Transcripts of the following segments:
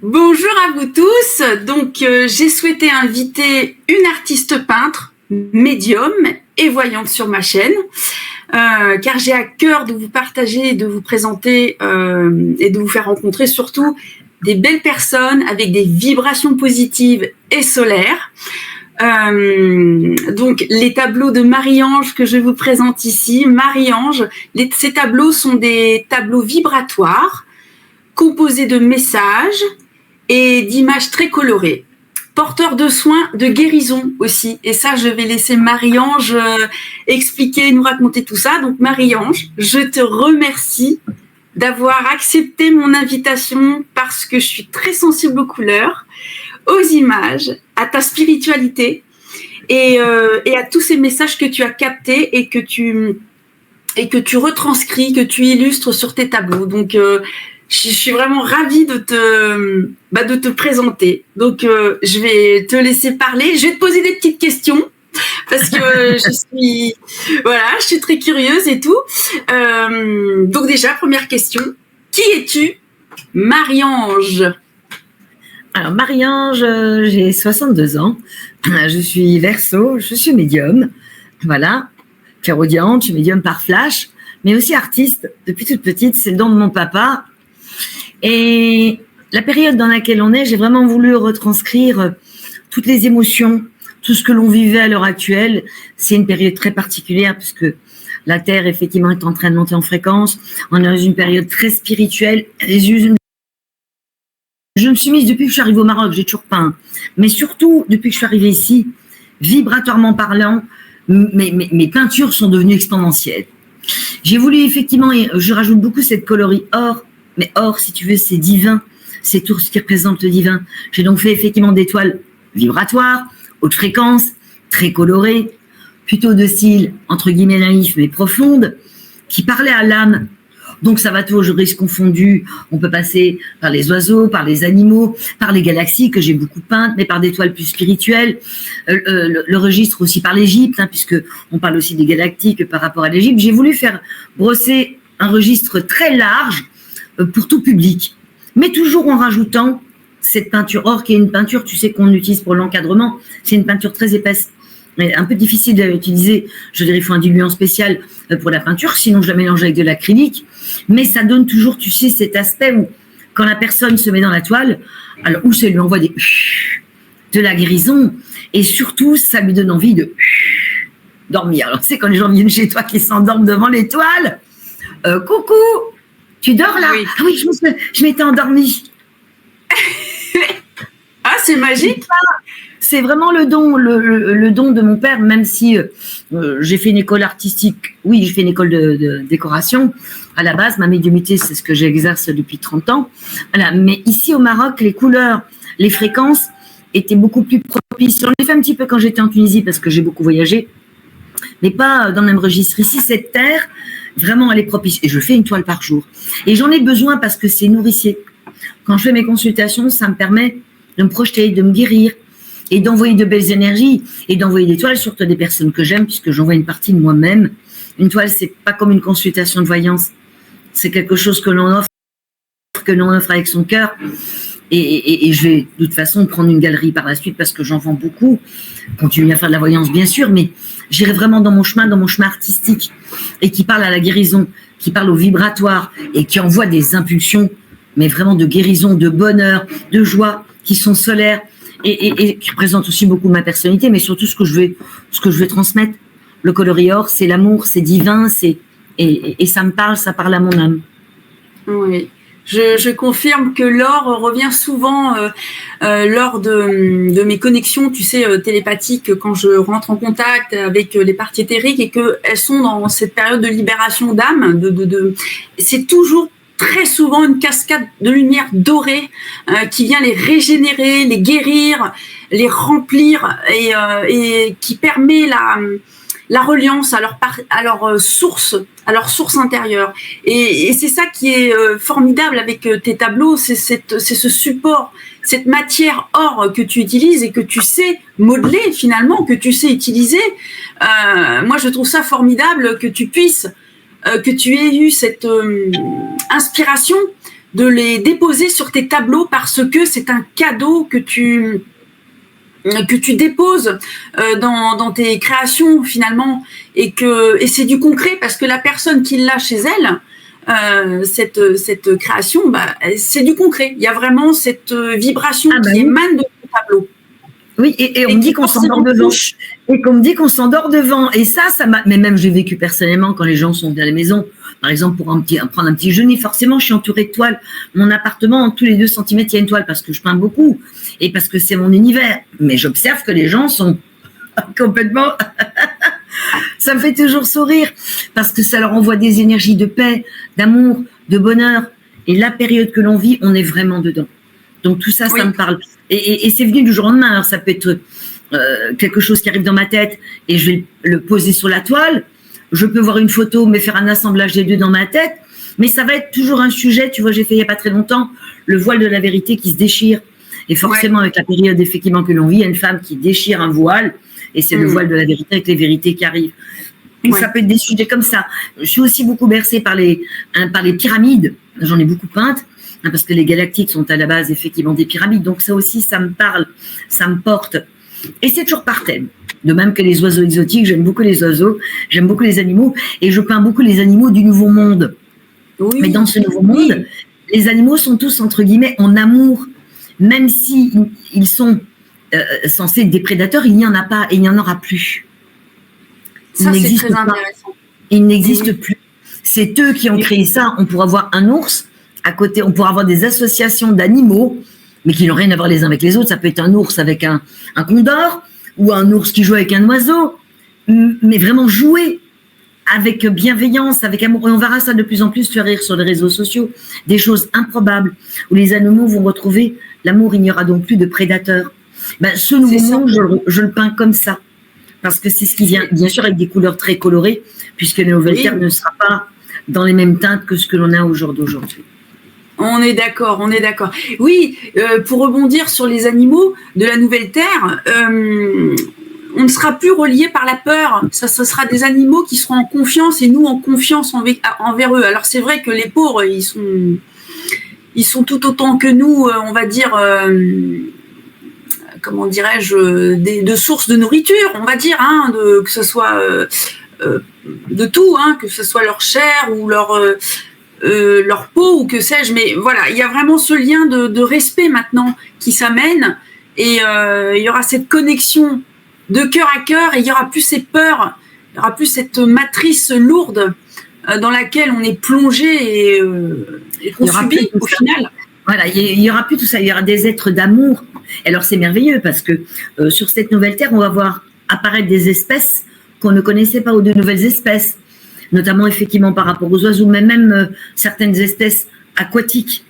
Bonjour à vous tous. Donc, j'ai souhaité inviter une artiste peintre, médium et voyante sur ma chaîne, car j'ai à cœur de vous partager, de vous présenter et de vous faire rencontrer surtout des belles personnes avec des vibrations positives et solaires. Donc, les tableaux de Marie-Ange que je vous présente ici, Marie-Ange, ces tableaux sont des tableaux vibratoires composés de messages et d'images très colorées, porteurs de soins de guérison aussi. Et ça, je vais laisser Marie-Ange expliquer, nous raconter tout ça. Donc, Marie-Ange, je te remercie d'avoir accepté mon invitation parce que je suis très sensible aux couleurs, aux images, à ta spiritualité et à tous ces messages que tu as captés et que tu retranscris, que tu illustres sur tes tableaux. Donc, je suis vraiment ravie de te présenter. Donc, je vais te laisser parler. Je vais te poser des petites questions parce que je suis très curieuse et tout. Donc déjà, première question. Qui es-tu, Marie-Ange? Alors, Marie-Ange, j'ai 62 ans. Je suis Verseau, je suis médium. Voilà. Clairaudiente, je suis médium par flash, mais aussi artiste. Depuis toute petite, c'est le don de mon papa. Et la période dans laquelle on est, j'ai vraiment voulu retranscrire toutes les émotions, tout ce que l'on vivait à l'heure actuelle. C'est une période très particulière puisque la Terre, effectivement, est en train de monter en fréquence. On est dans une période très spirituelle. Je me suis mise depuis que je suis arrivée au Maroc, j'ai toujours peint. Mais surtout, depuis que je suis arrivée ici, vibratoirement parlant, mes peintures sont devenues exponentielles. J'ai voulu effectivement, je rajoute beaucoup cette coloris or, mais or, si tu veux, c'est divin. C'est tout ce qui représente le divin. J'ai donc fait effectivement des toiles vibratoires, haute fréquence, très colorées, plutôt de style, entre guillemets, naïf, mais profonde, qui parlaient à l'âme. Donc ça va tout, je risque confondu. On peut passer par les oiseaux, par les animaux, par les galaxies que j'ai beaucoup peintes, mais par des toiles plus spirituelles. Le registre aussi par l'Égypte, puisque on parle aussi des galactiques par rapport à l'Égypte. J'ai voulu faire brosser un registre très large pour tout public, mais toujours en rajoutant cette peinture or qui est une peinture, tu sais, qu'on utilise pour l'encadrement. C'est une peinture très épaisse. Un peu difficile à utiliser, je dirais, il faut un diluant spécial pour la peinture, sinon je la mélange avec de l'acrylique, mais ça donne toujours, tu sais, cet aspect où, quand la personne se met dans la toile, alors, où ça lui envoie de la guérison, et surtout, ça lui donne envie de dormir. Alors, tu sais, quand les gens viennent chez toi qui s'endorment devant les toiles, coucou, tu dors là? Oui. Ah oui, je m'étais endormie. Ah, c'est magique. C'est vraiment le don de mon père, même si j'ai fait une école artistique. Oui, j'ai fait une école de décoration. À la base, ma médiumnité, c'est ce que j'exerce depuis 30 ans. Voilà. Mais ici au Maroc, les couleurs, les fréquences étaient beaucoup plus propices. J'en ai fait un petit peu quand j'étais en Tunisie parce que j'ai beaucoup voyagé, mais pas dans le même registre. Ici, cette terre, vraiment, elle est propice. Et je fais une toile par jour. Et j'en ai besoin parce que c'est nourricier. Quand je fais mes consultations, ça me permet de me projeter, de me guérir et d'envoyer de belles énergies et d'envoyer des toiles, surtout des personnes que j'aime, puisque j'envoie une partie de moi-même. Une toile, c'est pas comme une consultation de voyance. C'est quelque chose que l'on offre avec son cœur. Et je vais de toute façon prendre une galerie par la suite parce que j'en vends beaucoup. Continuer à faire de la voyance, bien sûr, mais j'irai vraiment dans mon chemin artistique et qui parle à la guérison, qui parle au vibratoire et qui envoie des impulsions, mais vraiment de guérison, de bonheur, de joie, qui sont solaires et qui représentent aussi beaucoup ma personnalité, mais surtout ce que je vais transmettre. Le coloris or, c'est l'amour, c'est divin, et ça me parle, ça parle à mon âme. Oui. Je confirme que l'or revient souvent lors de mes connexions, tu sais, télépathiques, quand je rentre en contact avec les parties éthériques et qu'elles sont dans cette période de libération d'âme. C'est toujours très souvent une cascade de lumière dorée qui vient les régénérer, les guérir, les remplir et qui permet la reliance à leur source intérieure. Et c'est ça qui est formidable avec tes tableaux, c'est ce support, cette matière or que tu utilises et que tu sais modeler finalement, que tu sais utiliser. Moi, je trouve ça formidable que tu puisses, que tu aies eu cette inspiration de les déposer sur tes tableaux parce que c'est un cadeau que tu déposes dans tes créations finalement, et c'est du concret parce que la personne qui l'a chez elle, cette création, c'est du concret. Il y a vraiment cette vibration qui émane de ton tableau. Oui, et on me dit qu'on s'endort devant. Et qu'on me dit qu'on s'endort devant. Et ça m'a. Mais même j'ai vécu personnellement quand les gens sont à la maison. Par exemple, pour prendre un petit déjeuner, forcément, je suis entourée de toiles. Mon appartement, tous les 2 centimètres, il y a une toile parce que je peins beaucoup et parce que c'est mon univers. Mais j'observe que les gens sont complètement. Ça me fait toujours sourire parce que ça leur envoie des énergies de paix, d'amour, de bonheur. Et la période que l'on vit, on est vraiment dedans. Donc tout ça, ça me parle. Et c'est venu du jour au lendemain. Alors ça peut être quelque chose qui arrive dans ma tête et je vais le poser sur la toile. Je peux voir une photo, mais faire un assemblage des deux dans ma tête. Mais ça va être toujours un sujet. Tu vois, j'ai fait il n'y a pas très longtemps le voile de la vérité qui se déchire. Et forcément, avec la période effectivement que l'on vit, il y a une femme qui déchire un voile. Et c'est le voile de la vérité avec les vérités qui arrivent. Et ça peut être des sujets comme ça. Je suis aussi beaucoup bercée par les pyramides. J'en ai beaucoup peintes. Parce que les galactiques sont à la base effectivement des pyramides. Donc ça aussi, ça me parle, ça me porte. Et c'est toujours par thème. De même que les oiseaux exotiques, j'aime beaucoup les oiseaux, j'aime beaucoup les animaux, et je peins beaucoup les animaux du Nouveau Monde. Oui, mais dans ce Nouveau Monde, les animaux sont tous, entre guillemets, en amour. Même si ils sont censés être des prédateurs, il n'y en a pas et il n'y en aura plus. Ça, c'est très intéressant. Ils n'existent plus. C'est eux qui ont créé ça. On pourra avoir un ours à côté, on pourra avoir des associations d'animaux, mais qui n'ont rien à voir les uns avec les autres. Ça peut être un ours avec un condor, ou un ours qui joue avec un oiseau, mais vraiment jouer avec bienveillance, avec amour. Et on verra ça de plus en plus faire rire sur les réseaux sociaux, des choses improbables, où les animaux vont retrouver l'amour, il n'y aura donc plus de prédateurs. Ce nouveau monde, je le peins comme ça, parce que c'est ce qui vient, bien sûr, avec des couleurs très colorées, puisque la Nouvelle Terre ne sera pas dans les mêmes teintes que ce que l'on a au jour d'aujourd'hui. On est d'accord, on est d'accord. Oui, pour rebondir sur les animaux de la Nouvelle Terre, on ne sera plus reliés par la peur. Ça sera des animaux qui seront en confiance et nous en confiance envers eux. Alors c'est vrai que les pauvres, ils sont tout autant que nous, on va dire, comment dirais-je, de sources de nourriture, on va dire, que ce soit de tout, que ce soit leur chair ou leur peau ou que sais-je, mais voilà, il y a vraiment ce lien de respect maintenant qui s'amène et il y aura cette connexion de cœur à cœur et il y aura plus ces peurs, il y aura plus cette matrice lourde dans laquelle on est plongé et qu'on subit au final. Voilà, il y aura plus tout ça, il y aura des êtres d'amour. Alors c'est merveilleux parce que sur cette nouvelle terre, on va voir apparaître des espèces qu'on ne connaissait pas ou de nouvelles espèces, notamment effectivement par rapport aux oiseaux, mais même certaines espèces aquatiques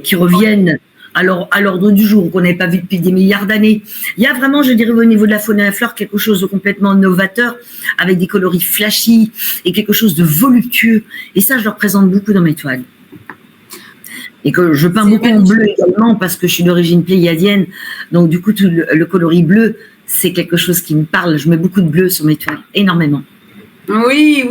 qui reviennent à l'ordre du jour, qu'on n'avait pas vu depuis des milliards d'années. Il y a vraiment, je dirais, au niveau de la faune et la flore, quelque chose de complètement novateur, avec des coloris flashy et quelque chose de voluptueux. Et ça, je le représente beaucoup dans mes toiles. Et que je peins beaucoup en bleu également, parce que je suis d'origine pléiadienne. Donc, du coup, tout le coloris bleu, c'est quelque chose qui me parle. Je mets beaucoup de bleu sur mes toiles, énormément. Oui,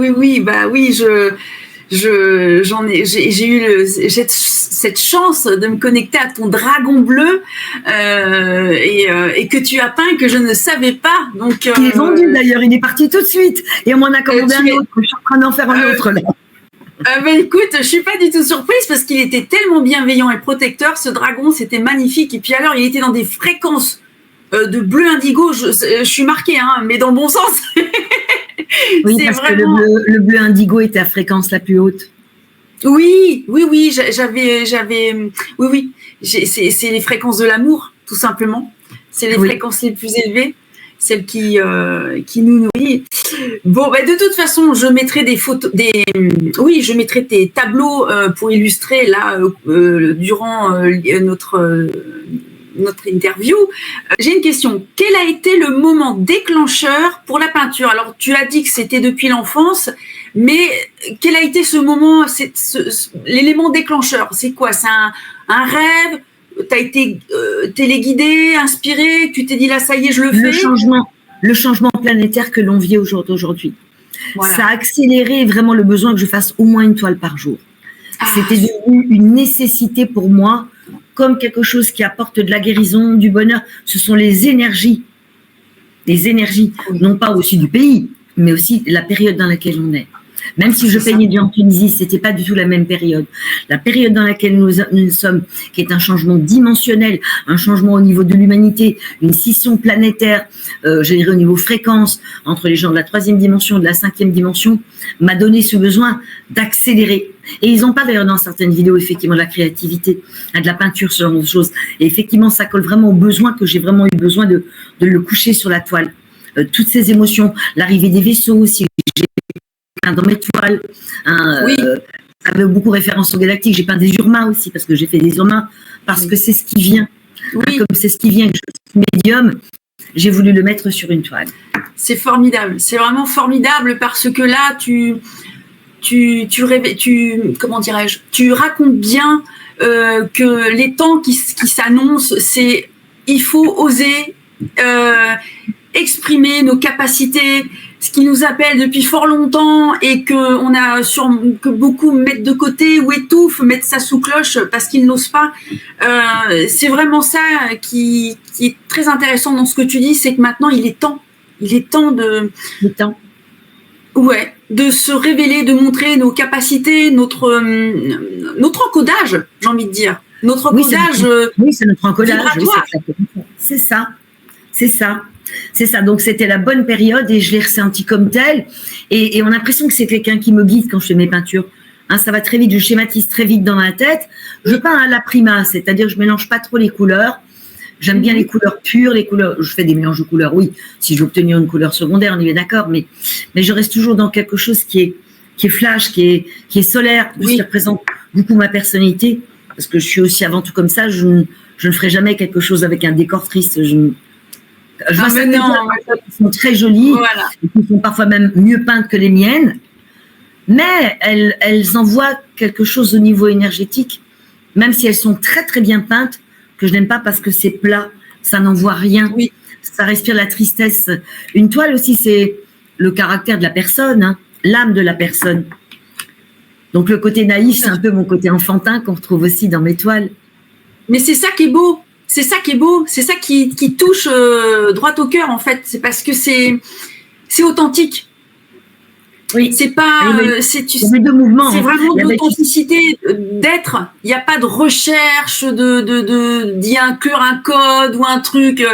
j'ai eu cette chance de me connecter à ton dragon bleu et que tu as peint que je ne savais pas. Donc il est vendu d'ailleurs, il est parti tout de suite et on m'en a commandé un autre. Je suis en train d'en faire un autre là. Écoute, je suis pas du tout surprise parce qu'il était tellement bienveillant et protecteur. Ce dragon, c'était magnifique. Et puis alors, il était dans des fréquences de bleu indigo. Je suis marquée, mais dans le bon sens. Oui, parce vraiment... que le bleu indigo était à fréquence la plus haute. Oui, j'avais, oui, c'est les fréquences de l'amour, tout simplement. C'est les fréquences les plus élevées, celles qui nous nourrissent. Bon, de toute façon, je mettrai des photos, je mettrai tes tableaux pour illustrer là durant notre interview. J'ai une question. Quel a été le moment déclencheur pour la peinture? Alors, tu as dit que c'était depuis l'enfance, mais quel a été ce moment, l'élément déclencheur? C'est quoi? C'est un rêve? Tu as été téléguidé, inspiré? Tu t'es dit là, ça y est, je le fais? Le changement planétaire que l'on vit au jour d'aujourd'hui. Voilà. Ça a accéléré vraiment le besoin que je fasse au moins une toile par jour. C'était devenu une nécessité pour moi, comme quelque chose qui apporte de la guérison, du bonheur. Ce sont les énergies, non pas aussi du pays, mais aussi la période dans laquelle on est. Même si je peignais bien en Tunisie, c'était pas du tout la même période. La période dans laquelle nous sommes, qui est un changement dimensionnel, un changement au niveau de l'humanité, une scission planétaire, je dirais au niveau fréquence, entre les gens de la 3e dimension, de la 5e dimension, m'a donné ce besoin d'accélérer. Et ils en parlent d'ailleurs dans certaines vidéos, effectivement, de la créativité, de la peinture, ce genre de choses. Et effectivement, ça colle vraiment au besoin que j'ai vraiment eu besoin de le coucher sur la toile. Toutes ces émotions, l'arrivée des vaisseaux aussi, dans mes toiles, ça avait beaucoup référence au galactique. J'ai peint des urmas aussi, parce que j'ai fait des urmas, parce que c'est ce qui vient. Comme c'est ce qui vient, que je suis médium, j'ai voulu le mettre sur une toile. C'est formidable, c'est vraiment formidable, parce que là, comment dirais-je, tu racontes bien que les temps qui s'annoncent, il faut oser exprimer nos capacités, ce qui nous appelle depuis fort longtemps et que beaucoup mettent de côté ou étouffent, mettent ça sous cloche parce qu'ils n'osent pas. C'est vraiment ça qui est très intéressant dans ce que tu dis, c'est que maintenant il est temps de se révéler, de montrer nos capacités, notre encodage, j'ai envie de dire. Notre encodage. Oui, c'est notre encodage. C'est ça. Donc, c'était la bonne période et je l'ai ressenti comme tel. Et on a l'impression que c'est quelqu'un qui me guide quand je fais mes peintures. Ça va très vite, je schématise très vite dans ma tête. Je peins à la prima, c'est-à-dire que je mélange pas trop les couleurs. J'aime bien les couleurs pures, je fais des mélanges de couleurs, oui. Si je veux obtenir une couleur secondaire, on est bien d'accord, mais je reste toujours dans quelque chose qui est flash, qui est solaire, qui représente beaucoup ma personnalité. Parce que je suis aussi avant tout comme ça, je ne ferai jamais quelque chose avec un décor triste. Je vois certaines qui sont très jolies, et qui sont parfois même mieux peintes que les miennes, mais elles envoient quelque chose au niveau énergétique, même si elles sont très très bien peintes, que je n'aime pas parce que c'est plat, ça n'envoie rien, ça respire la tristesse. Une toile aussi, c'est le caractère de la personne, l'âme de la personne. Donc le côté naïf, c'est un peu mon côté enfantin qu'on retrouve aussi dans mes toiles. Mais c'est ça qui est beau. C'est ça qui est beau, c'est ça qui touche droit au cœur en fait. C'est parce que c'est authentique. Oui. C'est pas, c'est vraiment de l'authenticité d'être. Il n'y a pas de recherche d'y inclure un code ou un truc.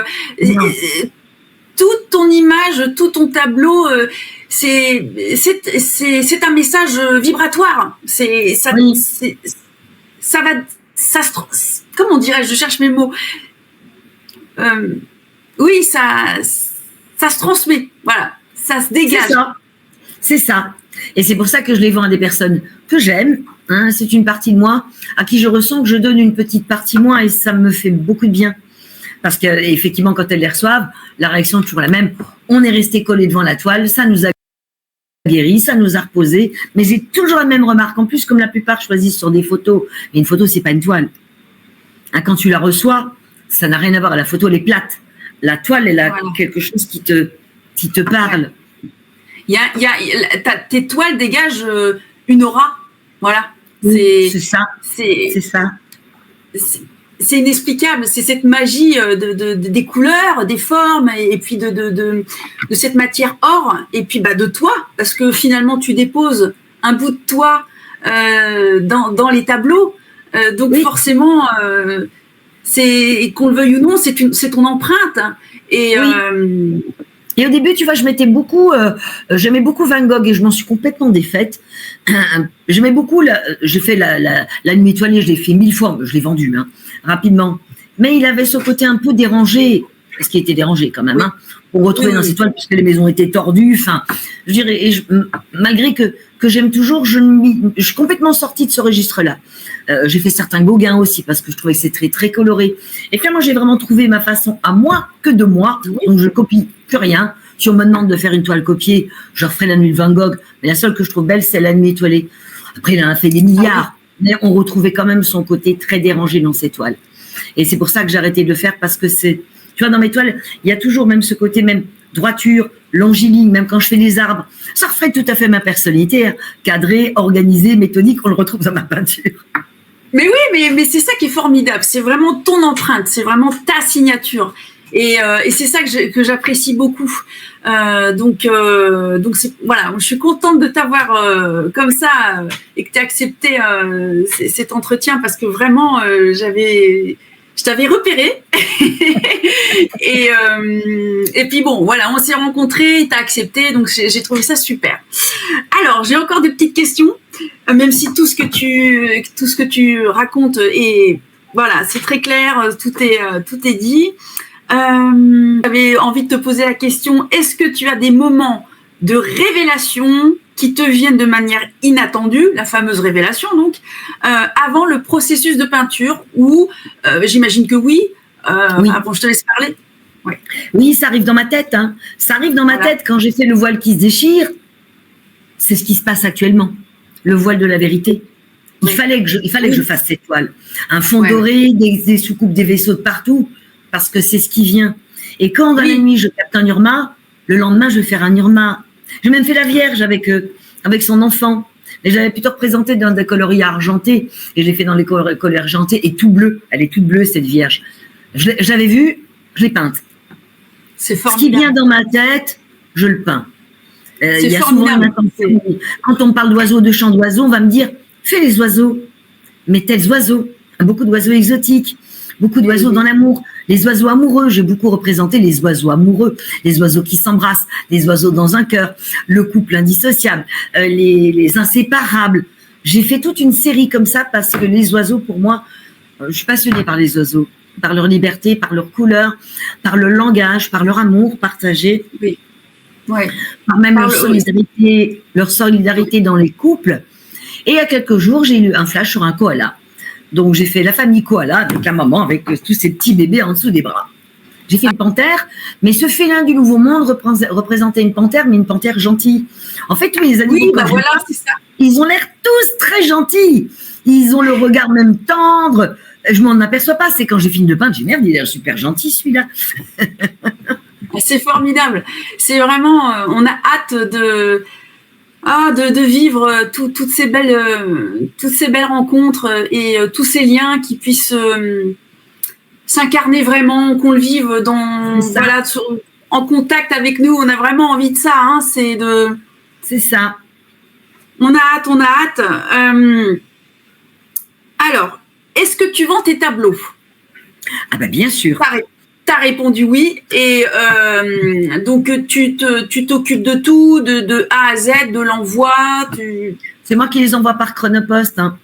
Toute ton image, tout ton tableau, c'est un message vibratoire. Comment dirais-je, je cherche mes mots. Ça se transmet, voilà, ça se dégage. C'est ça. Et c'est pour ça que je les vends à des personnes que j'aime. C'est une partie de moi à qui je ressens que je donne une petite partie de moi et ça me fait beaucoup de bien. Parce qu'effectivement, quand elles les reçoivent, la réaction est toujours la même. On est resté collé devant la toile, ça nous a guéri, ça nous a reposé. Mais j'ai toujours la même remarque. En plus, comme la plupart choisissent sur des photos, mais une photo, c'est pas une toile. Quand tu la reçois, ça n'a rien à voir. La photo, elle est plate. La toile, elle a quelque chose qui te parle. Tes toiles dégagent une aura. Voilà. C'est ça. C'est ça. C'est inexplicable. C'est cette magie des couleurs, des formes, et puis de cette matière or, et puis de toi, parce que finalement, tu déposes un bout de toi dans les tableaux. Donc forcément, c'est qu'on le veuille ou non, c'est ton empreinte. Et au début, tu vois, j'aimais beaucoup Van Gogh et je m'en suis complètement défaite. J'aimais beaucoup, j'ai fait la nuit étoilée, je l'ai fait 1000 fois, je l'ai vendu rapidement. Mais il avait ce côté un peu dérangé, ce qui était dérangé quand même, pour retrouver dans ces toiles, puisque les maisons étaient tordues. Enfin, je dirais, malgré que j'aime toujours, je suis complètement sortie de ce registre-là. J'ai fait certains Gauguin aussi, parce que je trouvais que c'est très, très coloré. Et finalement, j'ai vraiment trouvé ma façon à moi, que de moi, donc je copie plus rien. Si on me demande de faire une toile copiée, je referai la nuit de Van Gogh, mais la seule que je trouve belle, c'est la nuit étoilée. Après, il en a fait des milliards, mais on retrouvait quand même son côté très dérangé dans ses toiles. Et c'est pour ça que j'ai arrêté de le faire, parce que tu vois, dans mes toiles, il y a toujours même ce côté même droiture, longiligne, même quand je fais des arbres. Ça reflète tout à fait ma personnalité, hein. Cadrée, organisée, méthodique, on le retrouve dans ma peinture. Mais oui, mais c'est ça qui est formidable. C'est vraiment ton empreinte, c'est vraiment ta signature. Et c'est ça que j'apprécie beaucoup. Donc voilà, je suis contente de t'avoir comme ça et que tu aies accepté cet entretien parce que vraiment, je t'avais repéré. et puis bon, voilà, on s'est rencontrés, tu as accepté, donc j'ai trouvé ça super. Alors, j'ai encore des petites questions, même si tout ce que tu racontes est, voilà, c'est très clair, tout est dit. J'avais envie de te poser la question, est-ce que tu as des moments de révélation qui te viennent de manière inattendue, la fameuse révélation donc, avant le processus de peinture ou j'imagine que oui. Oui. Bon, je te laisse parler. Ouais. Oui, ça arrive dans ma tête. Hein. Ça arrive dans ma tête quand j'ai fait le voile qui se déchire. C'est ce qui se passe actuellement, le voile de la vérité. Il fallait que je fasse cette toile. Un fond doré, des soucoupes, des vaisseaux de partout, parce que c'est ce qui vient. Et quand dans la nuit, je capte un Urma, le lendemain, je vais faire un Urma. J'ai même fait la Vierge avec son enfant. Et j'avais plutôt représenté dans des coloris argentés. Et je l'ai fait dans les coloris argentés et tout bleu. Elle est toute bleue, cette Vierge. J'avais vu, je l'ai peinte. C'est formidable. Ce qui vient dans ma tête, je le peins. Il y a souvent une intention. Quand on me parle d'oiseaux, de chants d'oiseaux, on va me dire, fais les oiseaux. Mais tels oiseaux. Beaucoup d'oiseaux exotiques. Beaucoup d'oiseaux dans l'amour. Les oiseaux amoureux, j'ai beaucoup représenté les oiseaux amoureux, les oiseaux qui s'embrassent, les oiseaux dans un cœur, le couple indissociable, les inséparables. J'ai fait toute une série comme ça parce que les oiseaux, pour moi, je suis passionnée par les oiseaux, par leur liberté, par leur couleur, par le langage, par leur amour partagé, par même leur solidarité dans les couples. Et il y a quelques jours, j'ai eu un flash sur un koala. Donc, j'ai fait la famille koala avec la maman, avec tous ces petits bébés en dessous des bras. J'ai fait une panthère, mais ce félin du Nouveau Monde représentait une panthère, mais une panthère gentille. En fait, tous les animaux, c'est ça. Ils ont l'air tous très gentils. Ils ont le regard même tendre. Je m'en aperçois pas. C'est quand j'ai fini de peindre, j'ai merde, il a l'air super gentil celui-là. C'est formidable. C'est vraiment, on a hâte de vivre toutes ces belles rencontres et tous ces liens qui puissent s'incarner vraiment, qu'on le vive en contact avec nous. On a vraiment envie de ça. Hein, c'est ça. On a hâte. Alors, est-ce que tu vends tes tableaux? Ah ben bien sûr. T'as répondu oui, et donc tu t'occupes de tout, de A à Z, de l'envoi. C'est moi qui les envoie par Chronopost. Hein.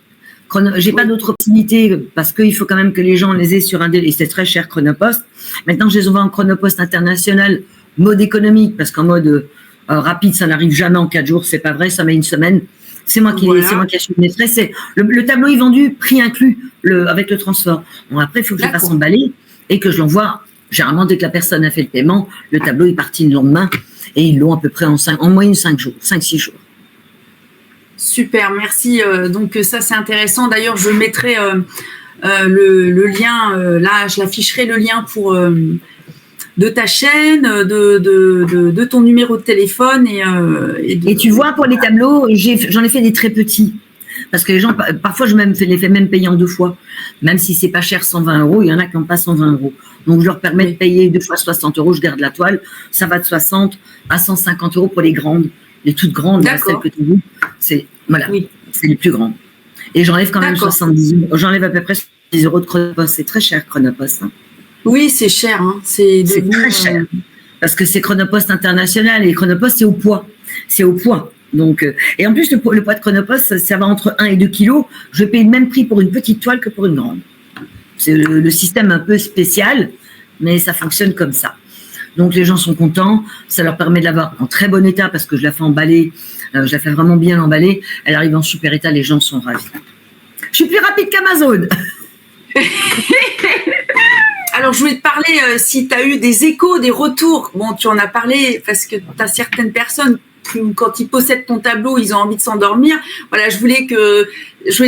J'ai pas d'autre opportunité parce qu'il faut quand même que les gens les aient sur un délai. C'est très cher Chronopost. Maintenant, je les envoie en Chronopost international, mode économique, parce qu'en mode rapide, ça n'arrive jamais en 4 jours. C'est pas vrai, ça met une semaine. C'est moi qui achète mes frais. Le tableau est vendu, prix inclus, avec le transport. Bon, après, il faut que je le fasse emballer et que je l'envoie. Généralement, dès que la personne a fait le paiement, le tableau est parti le lendemain et ils l'ont à peu près en moyenne 5-6 jours. Super, merci. Donc ça, c'est intéressant. D'ailleurs, je mettrai le lien, là, je l'afficherai le lien pour de ta chaîne, de ton numéro de téléphone. Et tu vois, pour les tableaux, j'en ai fait des très petits. Parce que les gens, parfois, je les fais même payer en 2 fois. Même si c'est pas cher, 120 €, il y en a qui n'ont pas 120 €. Donc, je leur permets de payer 2 fois 60 €, je garde la toile. Ça va de 60 à 150 € pour les grandes. Les toutes grandes, là, celles que tu vois, c'est les plus grandes. Et j'enlève quand même 70 €. J'enlève à peu près 10 € de Chronopost. C'est très cher, Chronopost. Hein. Oui, c'est cher. Hein. C'est très cher. Parce que c'est Chronopost international et Chronopost, c'est au poids. C'est au poids. Donc, et en plus, le poids de Chronopost, ça va entre 1 et 2 kilos. Je paye le même prix pour une petite toile que pour une grande. C'est le système un peu spécial, mais ça fonctionne comme ça. Donc, les gens sont contents. Ça leur permet de l'avoir en très bon état parce que je la fais emballer. Je la fais vraiment bien emballer. Elle arrive en super état. Les gens sont ravis. Je suis plus rapide qu'Amazon. Alors, je voulais te parler si tu as eu des échos, des retours. Bon, tu en as parlé parce que tu as certaines personnes quand ils possèdent ton tableau, ils ont envie de s'endormir. Voilà, je voulais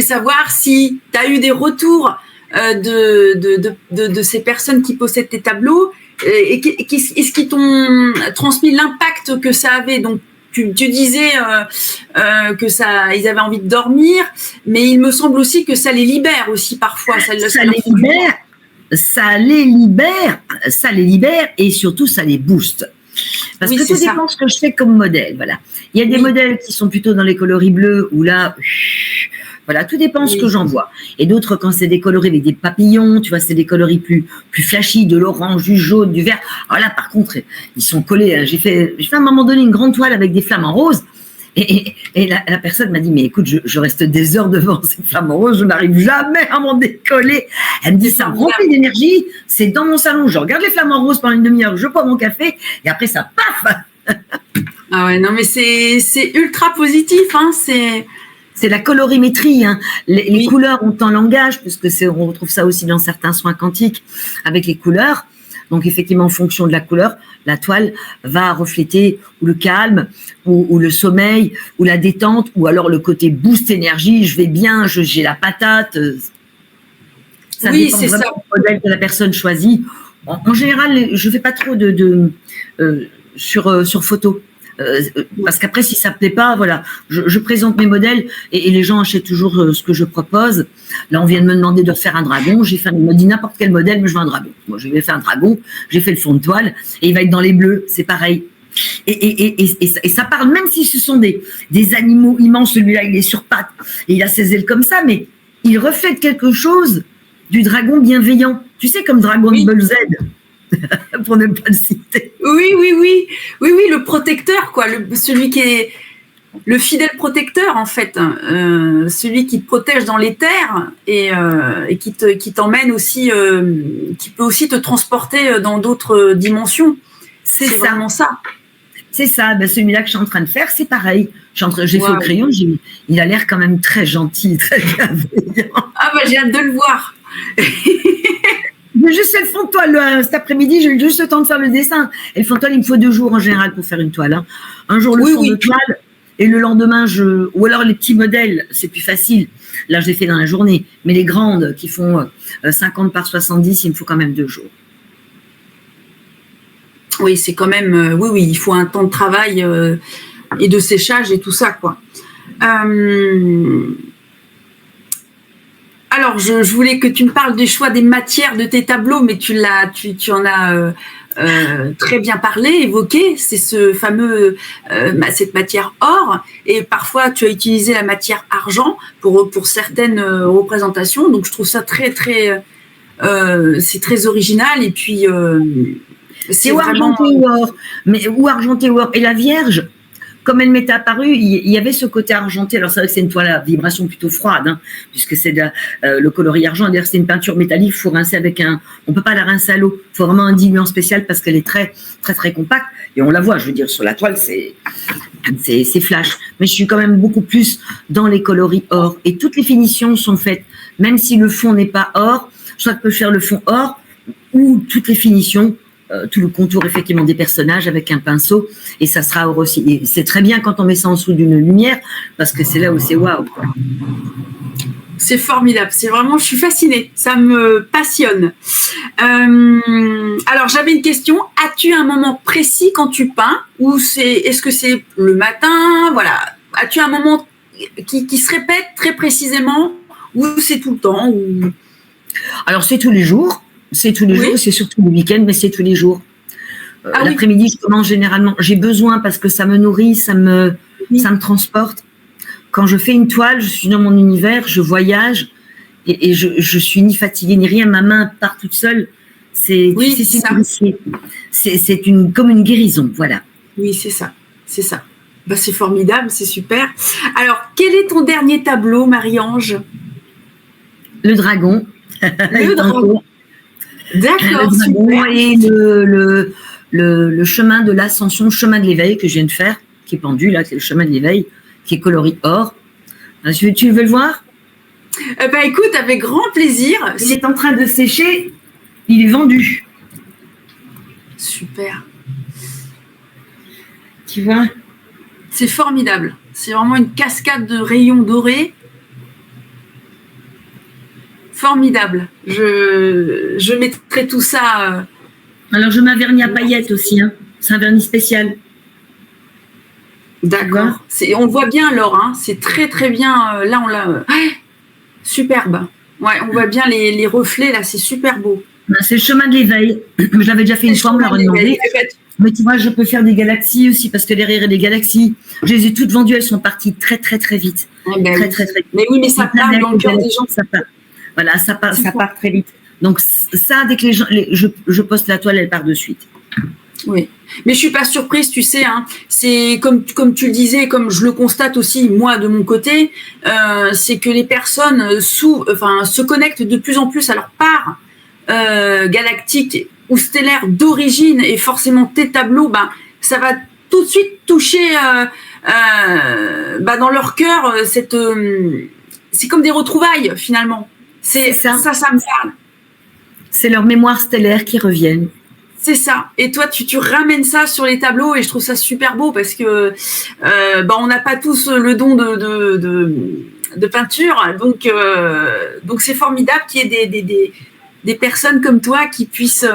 savoir si tu as eu des retours de ces personnes qui possèdent tes tableaux et est-ce qu'ils t'ont transmis l'impact l'impact que ça avait. Donc, tu disais que ils avaient envie de dormir, mais il me semble aussi que ça les libère aussi parfois. Ça les libère et surtout ça les booste. Parce que tout dépend ce que je fais comme modèle. Voilà. Il y a des modèles qui sont plutôt dans les coloris bleus où là, voilà, tout dépend ce que j'envoie. Et d'autres, quand c'est des coloris avec des papillons, tu vois, c'est des coloris plus flashy, de l'orange, du jaune, du vert. Alors là, par contre, ils sont collés. J'ai fait à un moment donné une grande toile avec des flammes en rose. Et la personne m'a dit, mais écoute, je reste des heures devant ces flammes en rose, je n'arrive jamais à m'en décoller. Elle me dit, ça remplit d'énergie, c'est dans mon salon, je regarde les flammes en rose pendant une demi-heure, je bois mon café, et après ça, paf. Ah ouais, non mais c'est ultra positif, hein, c'est la colorimétrie, hein. Les couleurs ont un langage, puisque on retrouve ça aussi dans certains soins quantiques avec les couleurs. Donc effectivement, en fonction de la couleur, la toile va refléter ou le calme, ou le sommeil, ou la détente, ou alors le côté boost énergie, je vais bien, j'ai la patate. Ça dépend vraiment du modèle que la personne choisit. En général, je ne fais pas trop sur photo. Parce qu'après, si ça ne plaît pas, voilà, je présente mes modèles et les gens achètent toujours ce que je propose. Là, on vient de me demander de refaire un dragon. Il me dit n'importe quel modèle, mais je veux un dragon. Moi, je vais faire un dragon. J'ai fait le fond de toile et il va être dans les bleus. C'est pareil. Et ça parle, même si ce sont des animaux immenses. Celui-là, il est sur pattes et il a ses ailes comme ça, mais il reflète quelque chose du dragon bienveillant. Tu sais, comme Dragon Ball Z. Pour ne pas le citer. Oui, le protecteur, quoi, celui qui est le fidèle protecteur, en fait, celui qui te protège dans les terres et qui t'emmène aussi, qui peut aussi te transporter dans d'autres dimensions. C'est vraiment ça. C'est ça. Ben, celui-là que je suis en train de faire, c'est pareil. J'ai fait au crayon, il a l'air quand même très gentil, très bienveillant. Ah bah j'ai hâte de le voir. J'ai juste fait le fond de toile cet après-midi, j'ai eu juste le temps de faire le dessin. Et le fond de toile, il me faut 2 jours en général pour faire une toile. Hein. Un jour le fond de toile et le lendemain, ou alors les petits modèles, c'est plus facile. Là, je les fais dans la journée. Mais les grandes qui font 50 par 70, il me faut quand même 2 jours. Oui, c'est quand même, il faut un temps de travail et de séchage et tout ça, quoi. Alors, je voulais que tu me parles du choix des matières de tes tableaux, mais tu en as très bien parlé, évoqué. C'est ce fameux, cette matière or, et parfois tu as utilisé la matière argent pour certaines représentations. Donc, je trouve ça très, très, c'est très original. Et puis, c'est ou argenté ou or, ou argenté ou or. Et la Vierge, comme elle m'était apparue, il y avait ce côté argenté. Alors c'est vrai que c'est une toile à vibration plutôt froide, hein, puisque c'est le coloris argent. D'ailleurs, c'est une peinture métallique. Il faut rincer on peut pas la rincer à l'eau. Il faut vraiment un diluant spécial parce qu'elle est très, très, très compacte. Et on la voit. Je veux dire, sur la toile, c'est flash. Mais je suis quand même beaucoup plus dans les coloris or. Et toutes les finitions sont faites, même si le fond n'est pas or. Soit je peux faire le fond or ou toutes les finitions. Tout le contour effectivement des personnages avec un pinceau et ça sera aussi. Et c'est très bien quand on met ça en dessous d'une lumière parce que c'est là où c'est waouh. C'est formidable, c'est vraiment, je suis fascinée, ça me passionne. Alors j'avais une question, as-tu un moment précis quand tu peins ou est-ce que c'est le matin, voilà, as-tu un moment qui se répète très précisément ou c'est tout le temps ou... Alors c'est tous les jours. C'est tous les jours, c'est surtout le week-end, mais c'est tous les jours. L'après-midi, je commence généralement. J'ai besoin parce que ça me nourrit, ça me transporte. Quand je fais une toile, je suis dans mon univers, je voyage et je suis ni fatiguée ni rien. Ma main part toute seule. C'est comme une guérison, voilà. Oui, c'est ça. Bah, c'est formidable, c'est super. Alors, quel est ton dernier tableau, Marie-Ange? Le dragon. Le dragon. D'accord, super. Et le chemin de l'ascension, chemin de l'éveil que je viens de faire, qui est pendu là, c'est le chemin de l'éveil, qui est coloris or. Tu veux le voir? Écoute, avec grand plaisir. Il est en train de sécher, il est vendu. Super. Tu vois? C'est formidable. C'est vraiment une cascade de rayons dorés. Formidable. Je mettrai tout ça. Alors, je mets un vernis à paillettes aussi. Hein. C'est un vernis spécial. D'accord. On le voit bien, Laure. Hein. C'est très, très bien. Là, on l'a. Ouais, superbe. Ouais, on voit bien les reflets, là. C'est super beau. C'est le chemin de l'éveil. Je l'avais déjà fait une fois, on me l'a redemandé. Mais tu vois, je peux faire des galaxies aussi, parce que derrière les galaxies, je les ai toutes vendues, elles sont parties très, très, très vite. Très, très vite. Mais oui, mais ça part dans le cœur des gens. Ça part. Voilà, ça part très vite. Donc, ça, dès que les gens, je poste la toile, elle part de suite. Oui, mais je suis pas surprise, tu sais. Hein. C'est comme tu le disais, comme je le constate aussi moi de mon côté, c'est que les personnes se connectent de plus en plus à leur part galactique ou stellaire d'origine, et forcément tes tableaux, ça va tout de suite toucher dans leur cœur c'est comme des retrouvailles finalement. C'est ça me parle. C'est leur mémoire stellaire qui reviennent. C'est ça. Et toi, tu ramènes ça sur les tableaux, et je trouve ça super beau parce que on n'a pas tous le don de peinture, donc c'est formidable qu'il y ait des personnes comme toi qui puissent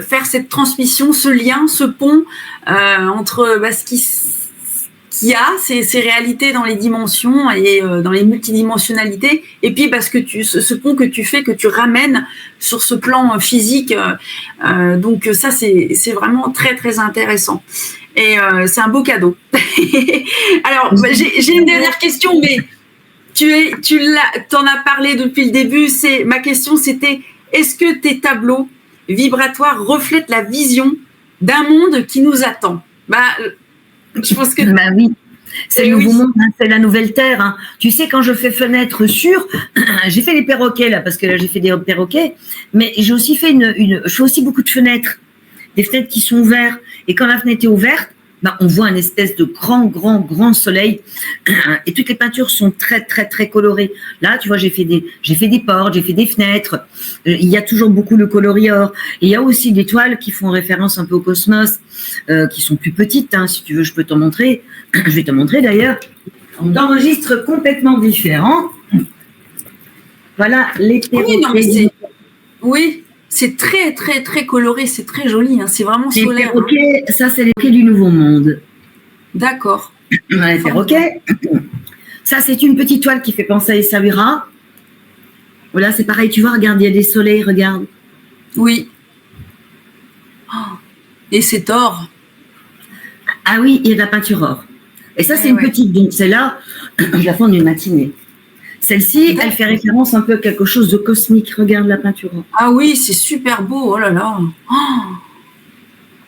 faire cette transmission, ce lien, ce pont entre ce qu'il y a, ces réalités dans les dimensions et dans les multidimensionnalités, et puis parce que ce pont que tu fais, que tu ramènes sur ce plan physique, donc ça c'est vraiment très très intéressant, et c'est un beau cadeau. Alors j'ai une dernière question, mais t'en as parlé depuis le début. Ma question c'était, est-ce que tes tableaux vibratoires reflètent la vision d'un monde qui nous attend? Je pense que oui, c'est le nouveau monde, hein, c'est la nouvelle terre. Hein. Tu sais, quand je fais fenêtre sur, j'ai fait les perroquets là, parce que là j'ai fait des perroquets, mais j'ai aussi fait je fais aussi beaucoup de fenêtres, des fenêtres qui sont ouvertes. Et quand la fenêtre est ouverte, on voit un espèce de grand soleil, et toutes les peintures sont très très très colorées. Là, tu vois, j'ai fait des portes, j'ai fait des fenêtres. Il y a toujours beaucoup de coloris or. Et il y a aussi des toiles qui font référence un peu au cosmos, qui sont plus petites. Hein, si tu veux, je peux t'en montrer. Je vais te montrer d'ailleurs. D'enregistres complètement différents. Voilà les perroquets. Oui. C'est très, très, très coloré, c'est très joli, hein. C'est vraiment solaire. Les perroquets, ça, c'est les perroquets du Nouveau Monde. D'accord. Les perroquets. Ça, c'est une petite toile qui fait penser à Essaouira. Voilà, c'est pareil, tu vois, regarde, il y a des soleils, regarde. Oui. Oh. Et c'est or. Ah oui, il y a de la peinture or. Et ça, c'est une petite, donc celle-là, je la fais en une matinée. Celle-ci, elle fait référence un peu à quelque chose de cosmique. Regarde la peinture. Ah oui, c'est super beau. Oh là là. Oh.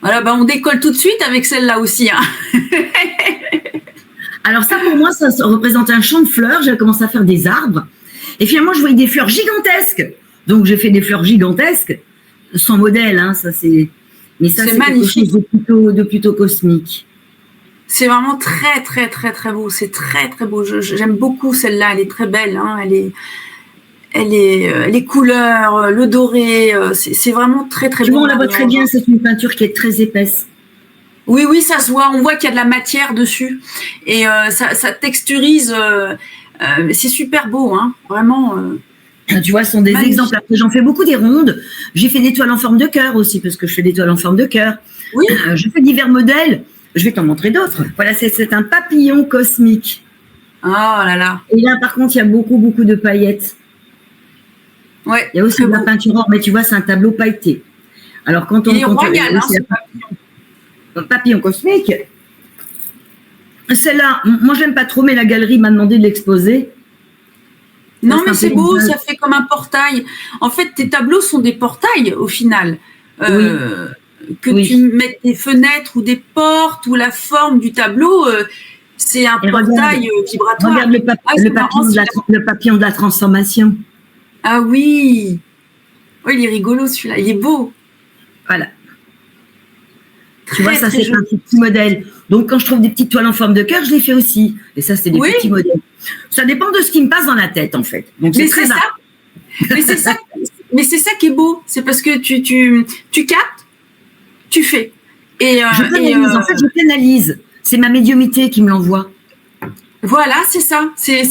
Voilà, on décolle tout de suite avec celle-là aussi. Hein. Alors ça, pour moi, ça représente un champ de fleurs. J'ai commencé à faire des arbres. Et finalement, je voyais des fleurs gigantesques. Donc, j'ai fait des fleurs gigantesques. Sans modèle, hein, ça c'est... Mais ça, c'est magnifique. Quelque chose de plutôt cosmique. C'est vraiment très, très, très, très beau. C'est très, très beau. J'aime beaucoup celle-là. Elle est très belle. Hein. Les couleurs, le doré, c'est vraiment très, très beau. On la voit très bien. C'est une peinture qui est très épaisse. Oui, ça se voit. On voit qu'il y a de la matière dessus. Et ça texturise. C'est super beau. Hein. Vraiment. Tu vois, ce sont des exemples. Après, j'en fais beaucoup des rondes. J'ai fait des toiles en forme de cœur aussi, parce que je fais des toiles en forme de cœur. Oui. Je fais divers modèles. Je vais t'en montrer d'autres. Voilà, c'est un papillon cosmique. Oh là là. Et là, par contre, il y a beaucoup de paillettes. Ouais. Il y a aussi de la peinture or, mais tu vois, c'est un tableau pailleté. Alors, quand on... Il est royal, hein, ce papillon cosmique. Celle-là, moi, je l'aime pas trop, mais la galerie m'a demandé de l'exposer. Non, mais c'est beau, ça fait comme un portail. En fait, tes tableaux sont des portails, au final. Que tu mettes des fenêtres ou des portes ou la forme du tableau, c'est un portail vibratoire. Regarde le papillon de la transformation. Ah oui. Oui, il est rigolo celui-là, il est beau. Voilà. Tu vois, ça c'est un petit modèle. Donc quand je trouve des petites toiles en forme de cœur, je les fais aussi. Et ça, c'est des petits modèles. Ça dépend de ce qui me passe dans la tête, en fait. Donc c'est très ça. Mais c'est ça qui est beau. C'est parce que tu captes, tu fais. Et en fait, je canalise. C'est ma médiumité qui me l'envoie. Voilà, c'est ça. C'était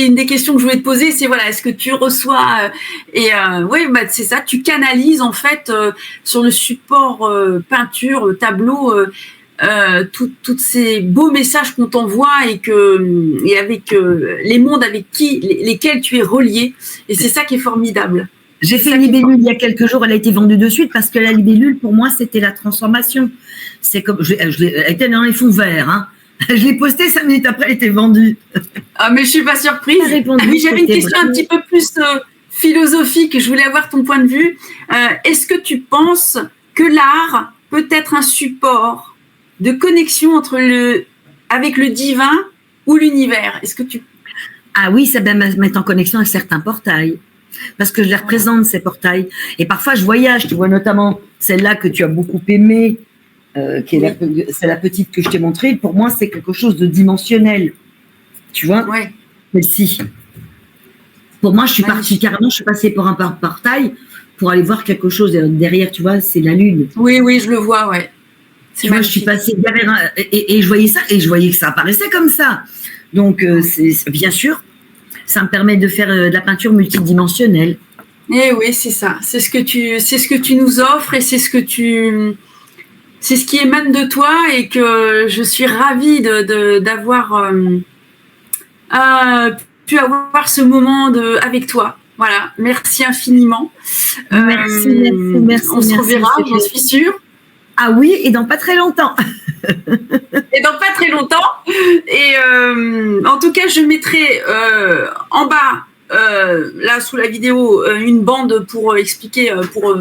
une des questions que je voulais te poser. C'est voilà, est-ce que tu reçois c'est ça. Tu canalises en fait sur le support peinture, tableau, toutes ces beaux messages qu'on t'envoie et avec les mondes avec lesquels tu es relié. Et c'est ça qui est formidable. J'ai fait une libellule il y a quelques jours, elle a été vendue de suite parce que la libellule, pour moi, c'était la transformation. C'est comme, elle était dans les fonds verts, hein. Je l'ai postée 5 minutes après, elle était vendue. Ah, mais je suis pas surprise. Oui, j'avais une question un petit peu plus philosophique. Je voulais avoir ton point de vue. Est-ce que tu penses que l'art peut être un support de connexion avec le divin ou l'univers? Est-ce que tu... Ah oui, ça va me mettre en connexion avec certains portails. Parce que je les représente, ces portails. Et parfois, je voyage. Tu vois notamment celle-là que tu as beaucoup aimée, c'est la petite que je t'ai montrée. Pour moi, c'est quelque chose de dimensionnel. Tu vois, celle-ci. Pour moi, je suis partie carrément, je suis passée par un portail pour aller voir quelque chose derrière. Tu vois, c'est la lune. Oui, je le vois, ouais. Tu vois, je suis passée derrière et je voyais ça et je voyais que ça apparaissait comme ça. Donc, c'est bien sûr, ça me permet de faire de la peinture multidimensionnelle. Et oui, c'est ça. C'est ce que tu nous offres et c'est ce qui émane de toi et que je suis ravie d'avoir pu avoir ce moment avec toi. Voilà, merci infiniment. Merci. On se reverra, j'en suis sûre. Ah oui, et dans pas très longtemps. Et dans pas très longtemps. Et en tout cas, je mettrai en bas, là sous la vidéo, une bande pour expliquer, pour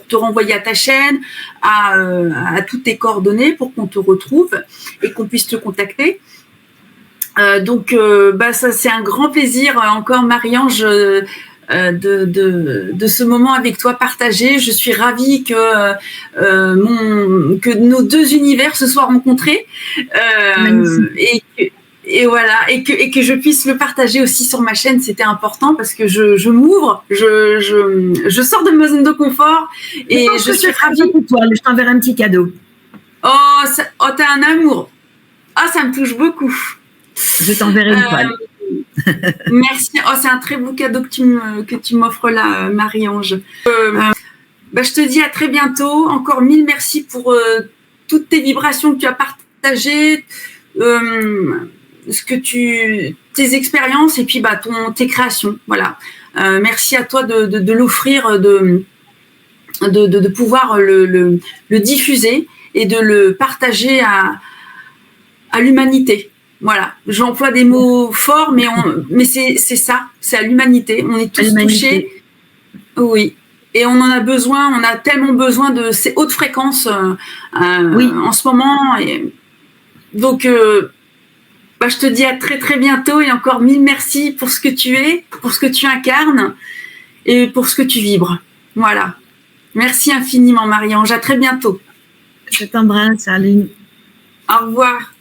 te renvoyer à ta chaîne, à toutes tes coordonnées pour qu'on te retrouve et qu'on puisse te contacter. Donc, ça c'est un grand plaisir encore, Marie-Ange, de ce moment avec toi partagé. Je suis ravie que nos deux univers se soient rencontrés et voilà et que je puisse le partager aussi sur ma chaîne. C'était important parce que je m'ouvre, je sors de ma zone de confort et je suis ravie. Je t'enverrai un petit cadeau. T'as un amour. Ça me touche beaucoup. Je t'enverrai une toile. Merci. C'est un très beau cadeau que tu m'offres là, Marie-Ange. Je te dis à très bientôt. Encore 1000 merci pour toutes tes vibrations que tu as partagées, tes expériences et puis tes créations. Voilà. Merci à toi de l'offrir, de pouvoir le diffuser et de le partager à l'humanité. Voilà, j'emploie des mots forts, mais c'est ça, c'est à l'humanité. On est tous touchés. Oui. Et on en a besoin, on a tellement besoin de ces hautes fréquences en ce moment. Et donc, je te dis à très très bientôt et encore 1000 merci pour ce que tu es, pour ce que tu incarnes et pour ce que tu vibres. Voilà. Merci infiniment, Marie-Ange. À très bientôt. Je t'embrasse, Aline. Au revoir.